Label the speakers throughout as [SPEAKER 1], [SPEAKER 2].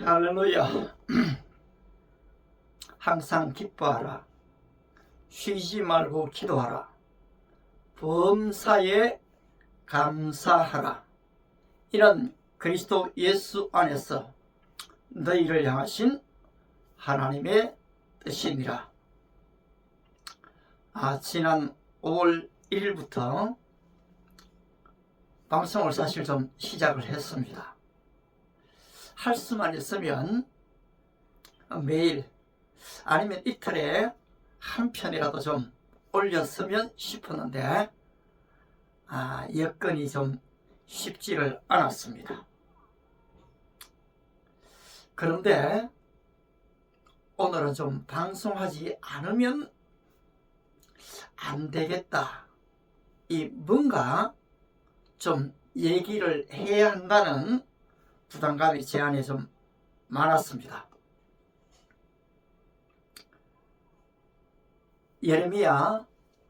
[SPEAKER 1] 할렐루야. 항상 기뻐하라. 쉬지 말고 기도하라. 범사에 감사하라. 이런 그리스도 예수 안에서 너희를 향하신 하나님의 뜻이니라. 지난 5월 1일부터 방송을 사실 좀 시작을 했습니다. 할 수만 있으면 매일 아니면 이틀에 한 편이라도 좀 올렸으면 싶었는데 여건이 좀 쉽지를 않았습니다. 그런데 오늘은 좀 방송하지 않으면 안 되겠다. 뭔가 좀 얘기를 해야 한다는 부담감이 제 안에 좀 많았습니다. 예레미야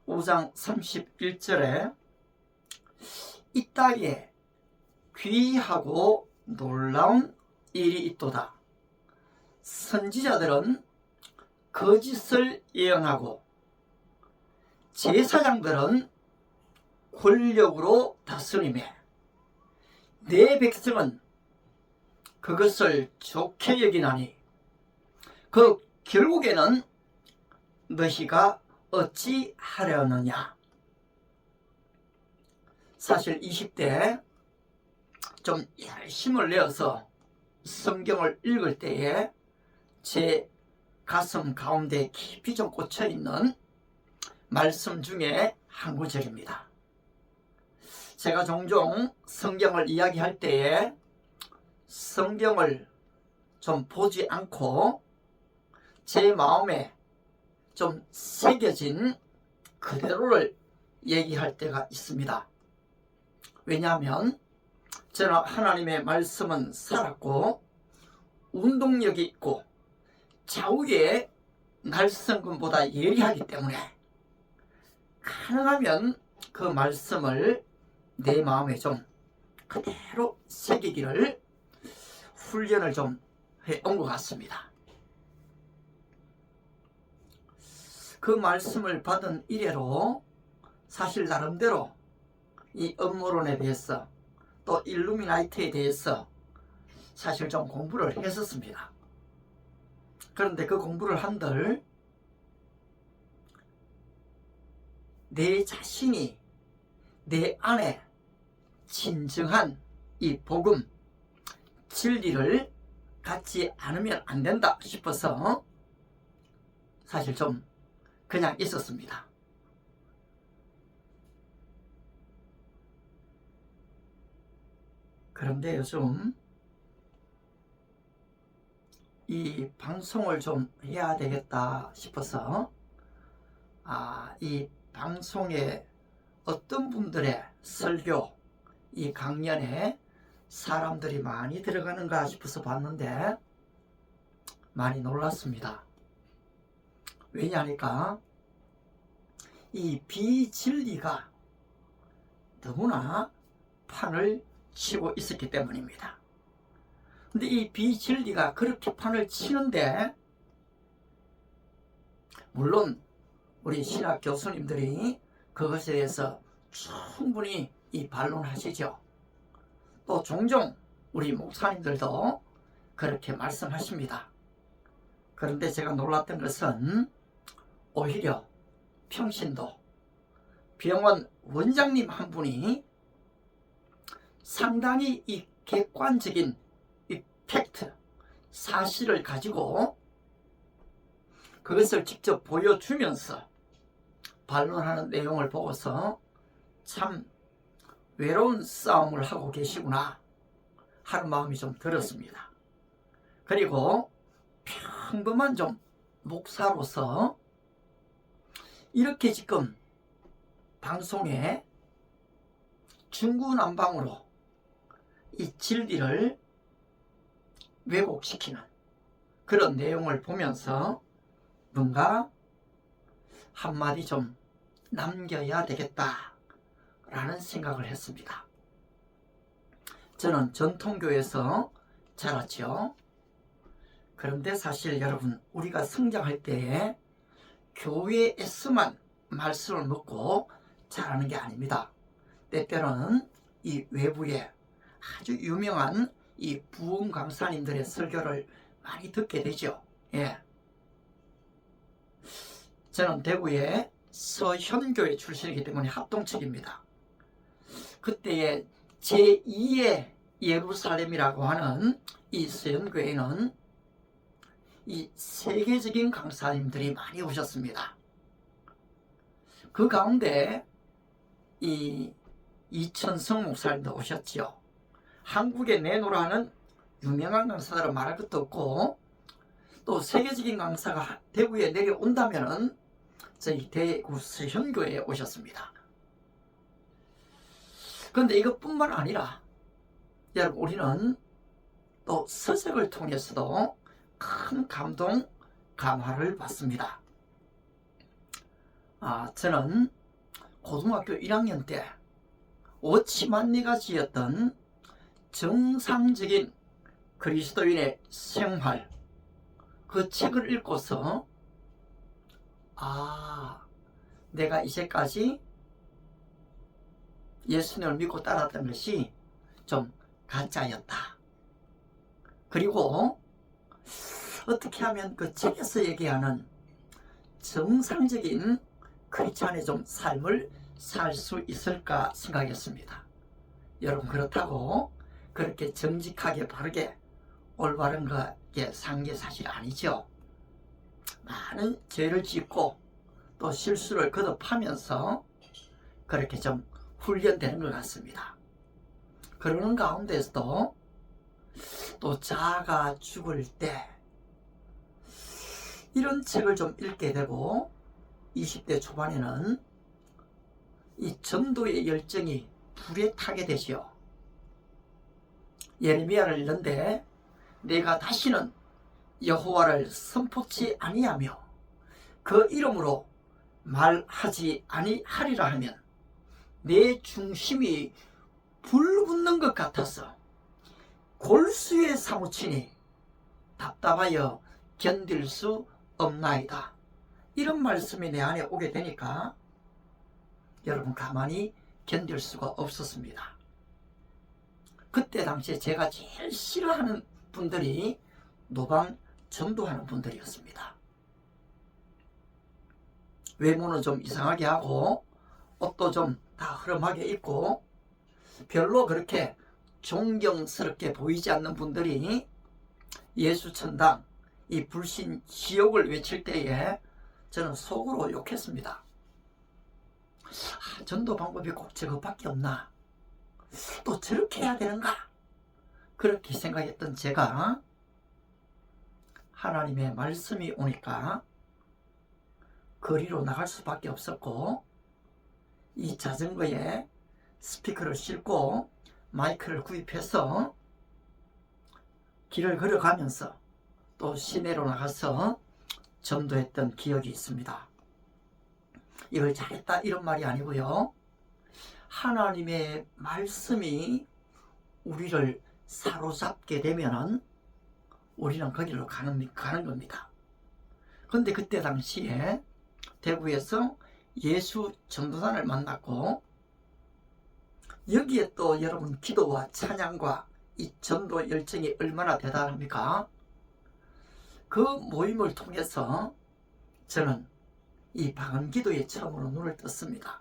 [SPEAKER 1] 5장 31절에 이 땅에 귀하고 놀라운 일이 있도다. 선지자들은 거짓을 예언하고 제사장들은 권력으로 다스리매 내 백성은 그것을 좋게 여기나니 그 결국에는 너희가 어찌 하려느냐. 사실 20대 좀 열심을 내어서 성경을 읽을 때에 제 가슴 가운데 깊이 좀 꽂혀있는 말씀 중에 한 구절입니다. 제가 종종 성경을 이야기할 때에 성경을 좀 보지 않고 제 마음에 좀 새겨진 그대로를 얘기할 때가 있습니다. 왜냐하면 저는 하나님의 말씀은 살았고 운동력이 있고 좌우의 날성금보다 예리하기 때문에 가능하면 그 말씀을 내 마음에 좀 그대로 새기기를 훈련을 좀 해온 것 같습니다. 그 말씀을 받은 이래로 사실 나름대로 이 음모론에 대해서 또 일루미나이트에 대해서 사실 좀 공부를 했었습니다. 그런데 그 공부를 한들 내 자신이 내 안에 진정한 이 복음, 진리를 갖지 않으면 안 된다 싶어서 사실 좀 그냥 있었습니다. 그런데 요즘 이 방송을 좀 해야 되겠다 싶어서 이 방송에 어떤 분들의 설교, 이 강연에 사람들이 많이 들어가는가 싶어서 봤는데 많이 놀랐습니다. 왜냐하니까 이 비진리가 너무나 판을 치고 있었기 때문입니다. 근데 이 비진리가 그렇게 판을 치는데 물론 우리 신학 교수님들이 그것에 대해서 충분히 반론하시죠. 또 종종 우리 목사님들도 그렇게 말씀하십니다. 그런데 제가 놀랐던 것은 오히려 평신도 병원 원장님 한 분이 상당히 이 객관적인 이 팩트, 사실을 가지고 그것을 직접 보여주면서 반론하는 내용을 보고서 참 외로운 싸움을 하고 계시구나 하는 마음이 좀 들었습니다. 그리고 평범한 좀 목사로서 이렇게 지금 방송에 중구난방으로 이 진리를 왜곡시키는 그런 내용을 보면서 뭔가 한마디 좀 남겨야 되겠다 라는 생각을 했습니다. 저는 전통교에서 자랐죠. 그런데 사실 여러분, 우리가 성장할 때에 교회에서만 말씀을 먹고 자라는 게 아닙니다. 때때로는 이 외부에 아주 유명한 이 부흥 강사님들의 설교를 많이 듣게 되죠. 예. 저는 대구의 서현교회 출신이기 때문에 합동측입니다. 그때의 제2의 예루살렘이라고 하는 이 서현교회는 이 세계적인 강사님들이 많이 오셨습니다. 그 가운데 이 이천성 목사님도 오셨지요. 한국에 내노라는 유명한 강사들은 말할 것도 없고, 또 세계적인 강사가 대구에 내려온다면은 저희 대구 서현교회에 오셨습니다. 그런데 이것뿐만 아니라 여러분, 우리는 또 서적을 통해서도 큰 감동, 감화를 받습니다. 저는 고등학교 1학년 때 오치만니가 지었던 정상적인 그리스도인의 생활, 그 책을 읽고서 내가 이제까지 예수님을 믿고 따랐던 것이 좀 가짜였다. 그리고 어떻게 하면 그 책에서 얘기하는 정상적인 크리스찬의 좀 삶을 살 수 있을까 생각했습니다. 여러분, 그렇다고 그렇게 정직하게 바르게 올바른 것에 산 게 사실 아니죠. 많은 죄를 짓고 또 실수를 거듭하면서 그렇게 좀 훈련되는 것 같습니다. 그러는 가운데서도 또 자아가 죽을 때 이런 책을 좀 읽게 되고, 20대 초반에는 이 전도의 열정이 불에 타게 되지요. 예레미야를 읽는데 내가 다시는 여호와를 선포치 아니하며 그 이름으로 말하지 아니하리라 하면 내 중심이 불붙는 것 같아서 골수에 사무치니 답답하여 견딜 수 없나이다. 이런 말씀이 내 안에 오게 되니까 여러분, 가만히 견딜 수가 없었습니다. 그때 당시에 제가 제일 싫어하는 분들이 노방 전도하는 분들이었습니다. 외모는 좀 이상하게 하고 옷도 좀 다 흐름하게 입고 별로 그렇게 존경스럽게 보이지 않는 분들이 예수천당, 이 불신 지옥을 외칠 때에 저는 속으로 욕했습니다. 전도 방법이 꼭 저것밖에 없나? 또 저렇게 해야 되는가? 그렇게 생각했던 제가 하나님의 말씀이 오니까 거리로 나갈 수밖에 없었고, 이 자전거에 스피커를 싣고 마이크를 구입해서 길을 걸어가면서 또 시내로 나가서 전도했던 기억이 있습니다. 이걸 잘했다 이런 말이 아니고요, 하나님의 말씀이 우리를 사로잡게 되면은 우리는 거기로 가는 겁니다. 그런데 그때 당시에 대구에서 예수 전도단을 만났고, 여기에 또 여러분 기도와 찬양과 이 전도 열정이 얼마나 대단합니까? 그 모임을 통해서 저는 이 방언 기도에 처음으로 눈을 떴습니다.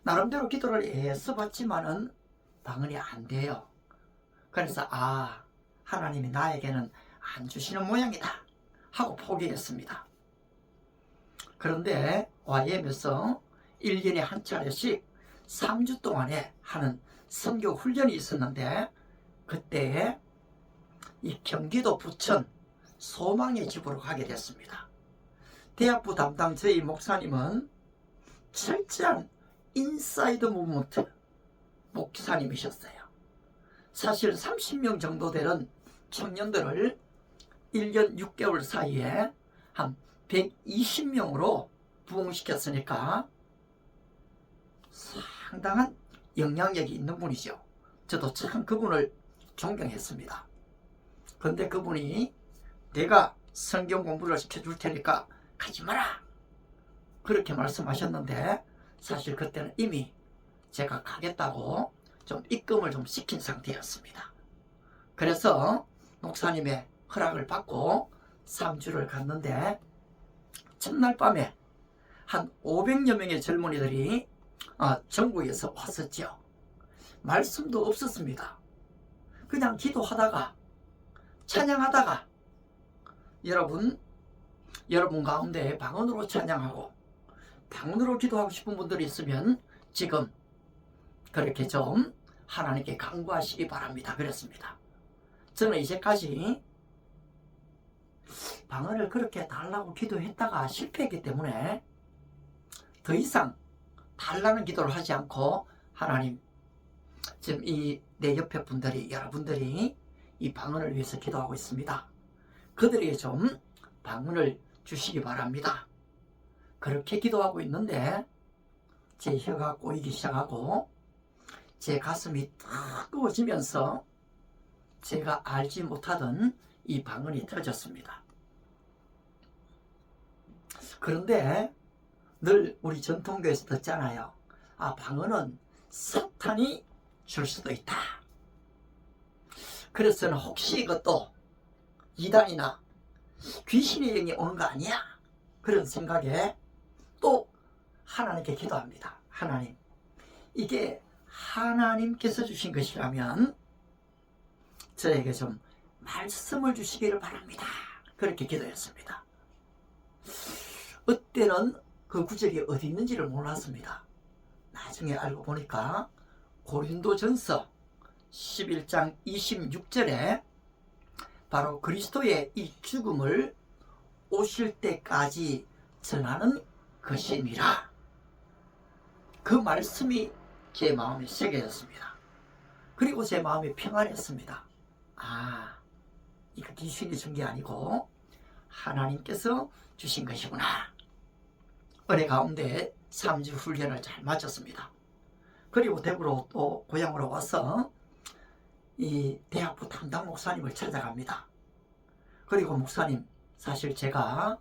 [SPEAKER 1] 나름대로 기도를 애써 봤지만은 방언이 안 돼요. 그래서 하나님이 나에게는 안 주시는 모양이다 하고 포기했습니다. 그런데 YM에서 1년에 한 차례씩 3주 동안에 하는 선교 훈련이 있었는데, 그때 이 경기도 부천 소망의 집으로 가게 됐습니다. 대학부 담당 저희 목사님은 철저한 인사이드 무브먼트 목사님이셨어요. 사실 30명 정도 되는 청년들을 1년 6개월 사이에 한 120명으로 부흥시켰으니까 상당한 영향력이 있는 분이죠. 저도 참 그분을 존경했습니다. 근데 그분이 내가 성경 공부를 시켜줄 테니까 가지 마라 그렇게 말씀하셨는데, 사실 그때는 이미 제가 가겠다고 좀 입금을 좀 시킨 상태였습니다. 그래서 목사님의 허락을 받고 3주를 갔는데, 첫날 밤에 한 500여 명의 젊은이들이 전국에서 왔었죠. 말씀도 없었습니다. 그냥 기도하다가 찬양하다가 여러분 가운데 방언으로 찬양하고 방언으로 기도하고 싶은 분들이 있으면 지금 그렇게 좀 하나님께 간구하시기 바랍니다. 그랬습니다. 저는 이제까지 방언을 그렇게 달라고 기도했다가 실패했기 때문에 더 이상 달라는 기도를 하지 않고, 하나님 지금 이 내 옆에 분들이, 여러분들이 이 방언을 위해서 기도하고 있습니다. 그들에게 좀 방언을 주시기 바랍니다. 그렇게 기도하고 있는데 제 혀가 꼬이기 시작하고 제 가슴이 뜨거워지면서 제가 알지 못하던 이 방언이 터졌습니다. 그런데 늘 우리 전통교에서 듣잖아요. 방언은 사탄이 줄 수도 있다. 그래서 저는 혹시 이것도 이단이나 귀신의 영이 오는 거 아니야? 그런 생각에 또 하나님께 기도합니다. 하나님, 이게 하나님께서 주신 것이라면 저에게 좀 말씀을 주시기를 바랍니다. 그렇게 기도했습니다. 그때는 그 구절이 어디 있는지를 몰랐습니다. 나중에 알고 보니까 고린도전서 11장 26절에 바로 그리스도의 이 죽음을 오실 때까지 전하는 것이니라. 그 말씀이 제 마음에 새겨졌습니다. 그리고 제 마음이 평안했습니다. 이거 귀신이 준 게 아니고 하나님께서 주신 것이구나. 은혜 가운데 3주 훈련을 잘 마쳤습니다. 그리고 대구로 또 고향으로 와서 이 대학부 담당 목사님을 찾아갑니다. 그리고 목사님, 사실 제가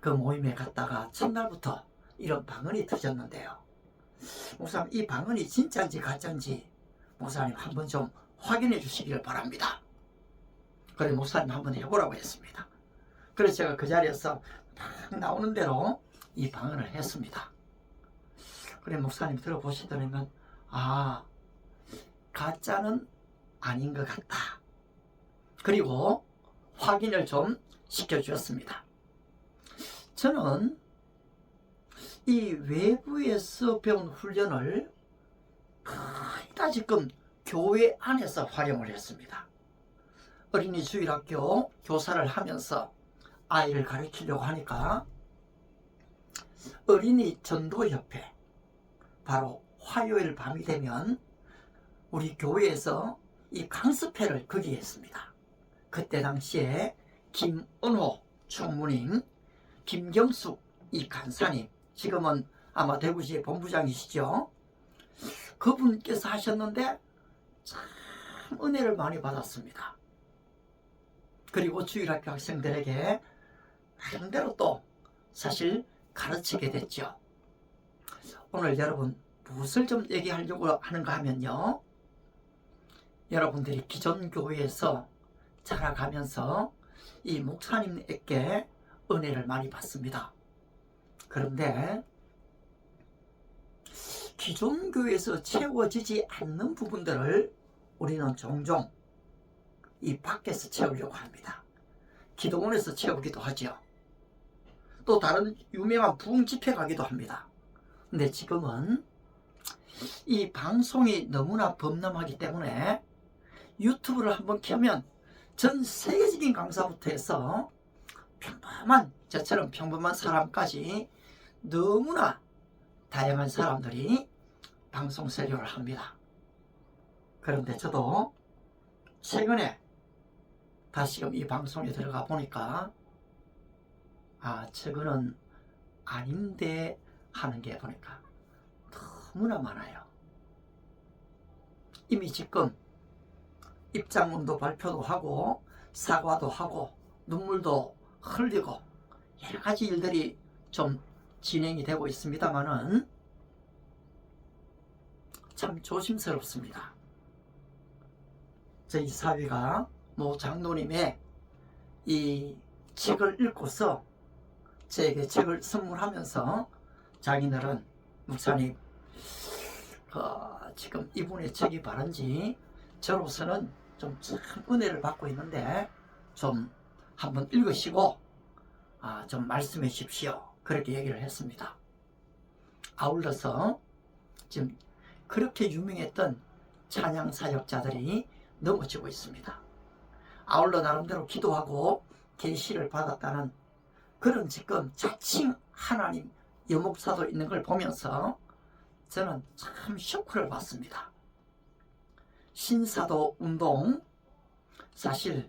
[SPEAKER 1] 그 모임에 갔다가 첫날부터 이런 방언이 터졌는데요. 목사님, 이 방언이 진짜인지 가짜인지 목사님 한번 좀 확인해 주시기를 바랍니다. 그래서 목사님 한번 해보라고 했습니다. 그래서 제가 그 자리에서 딱 나오는 대로 이 방언을 했습니다. 그래 목사님 들어보시더니만 가짜는 아닌 것 같다. 그리고 확인을 좀 시켜주었습니다. 저는 이 외부에서 배운 훈련을 다시금 교회 안에서 활용을 했습니다. 어린이 주일학교 교사를 하면서 아이를 가르치려고 하니까 어린이 전도협회, 바로 화요일 밤이 되면 우리 교회에서 이 강습회를 거기 했습니다. 그때 당시에 김은호 총무님, 김경숙 이 간사님, 지금은 아마 대구시의 본부장이시죠. 그분께서 하셨는데 참 은혜를 많이 받았습니다. 그리고 주일학교 학생들에게 나름대로 또 사실 가르치게 됐죠. 오늘 여러분 무엇을 좀 얘기하려고 하는가 하면요, 여러분들이 기존 교회에서 자라가면서 이 목사님에게 은혜를 많이 받습니다. 그런데 기존 교회에서 채워지지 않는 부분들을 우리는 종종 이 밖에서 채우려고 합니다. 기도원에서 채우기도 하죠. 또 다른 유명한 부흥 집회 가기도 합니다. 근데 지금은 이 방송이 너무나 범람하기 때문에 유튜브를 한번 켜면 전 세계적인 강사부터 해서 평범한, 저처럼 평범한 사람까지 너무나 다양한 사람들이 방송 세료를 합니다. 그런데 저도 최근에 다시금 이 방송에 들어가 보니까 저거는 아닌데 하는 게 보니까 너무나 많아요. 이미 지금 입장문도 발표도 하고 사과도 하고 눈물도 흘리고 여러 가지 일들이 좀 진행이 되고 있습니다만은 참 조심스럽습니다. 저희 사위가 모 장로님의 이 책을 읽고서 저에게 책을 선물하면서 자기들은 목사님 지금 이분의 책이 바른지 저로서는 좀 참 은혜를 받고 있는데 좀 한번 읽으시고 좀 말씀해 주십시오. 그렇게 얘기를 했습니다. 아울러서 지금 그렇게 유명했던 찬양 사역자들이 넘어지고 있습니다. 아울러 나름대로 기도하고 계시를 받았다는 그런 지금 자칭 하나님 여목사도 있는 걸 보면서 저는 참 쇼크를 받습니다. 신사도 운동 사실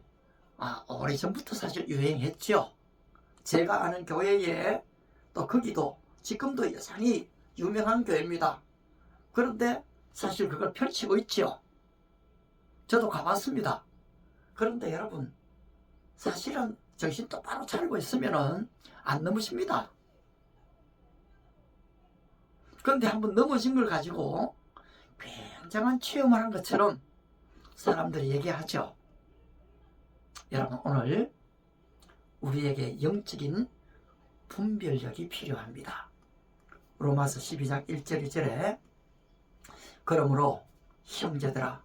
[SPEAKER 1] 오래전부터 사실 유행했죠. 제가 아는 교회에 또 거기도 지금도 여전히 유명한 교회입니다. 그런데 사실 그걸 펼치고 있죠. 저도 가봤습니다. 그런데 여러분 사실은 정신 똑바로 차리고 있으면은 안 넘으십니다. 그런데 한번 넘어진 걸 가지고 굉장한 체험을 한 것처럼 사람들이 얘기하죠. 여러분 오늘 우리에게 영적인 분별력이 필요합니다. 로마서 12장 1절 2절에 그러므로 형제들아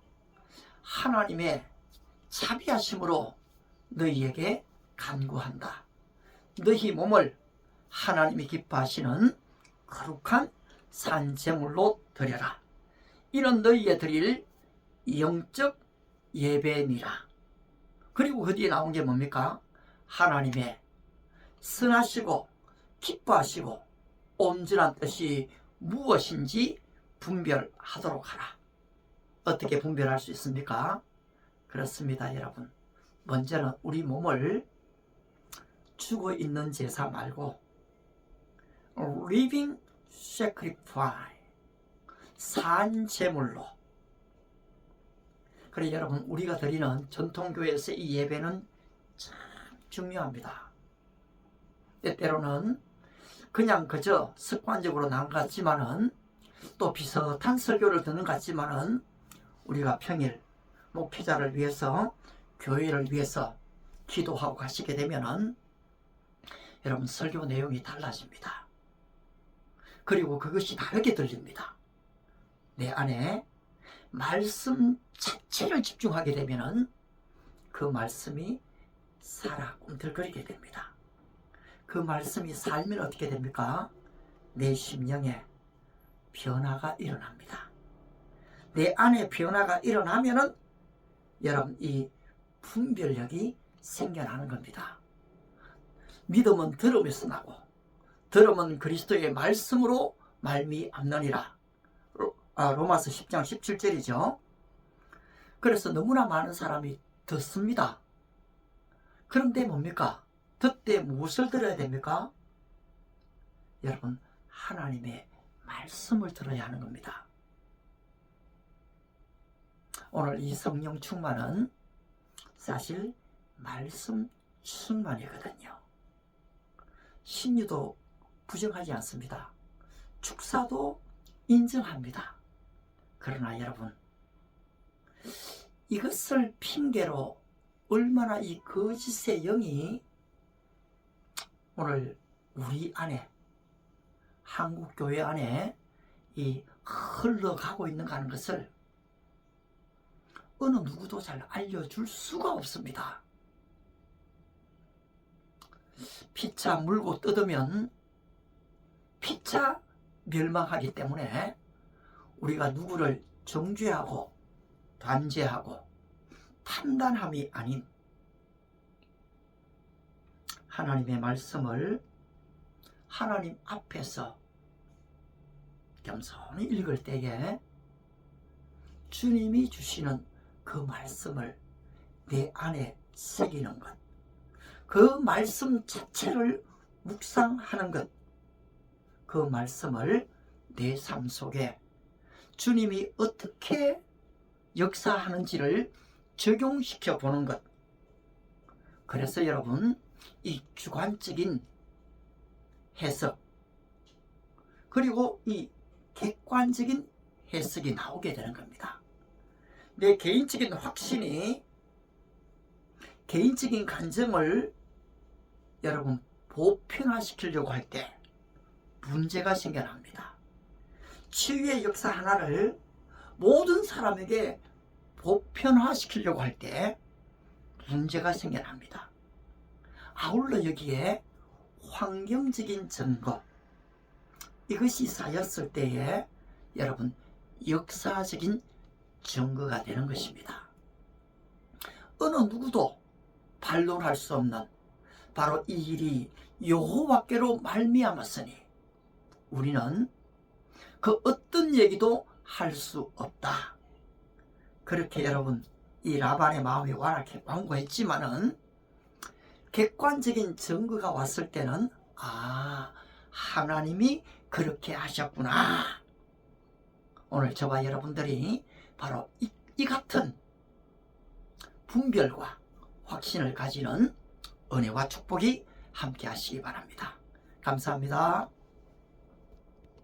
[SPEAKER 1] 하나님의 자비하심으로 너희에게 간구한다. 너희 몸을 하나님이 기뻐하시는 거룩한 산제물로 드려라. 이런 너희에 드릴 영적 예배니라. 그리고 그 뒤에 나온 게 뭡니까? 하나님의 선하시고 기뻐하시고 온전한 뜻이 무엇인지 분별하도록 하라. 어떻게 분별할 수 있습니까? 그렇습니다, 여러분. 먼저는 우리 몸을 죽어 있는 제사 말고 living sacrifice, 산 제물로. 그래 여러분 우리가 드리는 전통교회에서 이 예배는 참 중요합니다. 때때로는 그냥 그저 습관적으로 나온 것 같지만은 또 비슷한 설교를 듣는 것 같지만은 우리가 평일 목회자를 위해서 교회를 위해서 기도하고 가시게 되면은 여러분 설교 내용이 달라집니다. 그리고 그것이 다르게 들립니다. 내 안에 말씀 자체를 집중하게 되면은 그 말씀이 살아 꿈틀거리게 됩니다. 그 말씀이 살면 어떻게 됩니까? 내 심령에 변화가 일어납니다. 내 안에 변화가 일어나면은 여러분 이 분별력이 생겨나는 겁니다. 믿음은 들음에서 나고 들음은 그리스도의 말씀으로 말미암느니라. 로마서 10장 17절이죠. 그래서 너무나 많은 사람이 듣습니다. 그런데 뭡니까? 듣되 무엇을 들어야 됩니까? 여러분 하나님의 말씀을 들어야 하는 겁니다. 오늘 이 성령 충만은 사실 말씀 충만이거든요. 신유도 부정하지 않습니다. 축사도 인정합니다. 그러나 여러분 이것을 핑계로 얼마나 이 거짓의 영이 오늘 우리 안에 한국교회 안에 이 흘러가고 있는가 하는 것을 어느 누구도 잘 알려줄 수가 없습니다. 피차 물고 뜯으면 피차 멸망하기 때문에 우리가 누구를 정죄하고 단죄하고 판단함이 아닌 하나님의 말씀을 하나님 앞에서 겸손히 읽을 때에 주님이 주시는 그 말씀을 내 안에 새기는 것, 그 말씀 자체를 묵상하는 것, 그 말씀을 내 삶 속에 주님이 어떻게 역사하는지를 적용시켜 보는 것. 그래서 여러분, 이 주관적인 해석 그리고 이 객관적인 해석이 나오게 되는 겁니다. 내 개인적인 확신이 개인적인 감정을 여러분 보편화시키려고 할 때 문제가 생겨납니다. 치유의 역사 하나를 모든 사람에게 보편화시키려고 할 때 문제가 생겨납니다. 아울러 여기에 환경적인 증거, 이것이 쌓였을 때에 여러분 역사적인 증거가 되는 것입니다. 어느 누구도 반론할 수 없는 바로 이 일이 여호와께로 말미암았으니 우리는 그 어떤 얘기도 할 수 없다. 그렇게 여러분 이 라반의 마음이 완악해 완고했지만은 객관적인 증거가 왔을 때는 하나님이 그렇게 하셨구나. 오늘 저와 여러분들이 바로 이 같은 분별과 확신을 가지는 은혜와 축복이 함께 하시기 바랍니다. 감사합니다.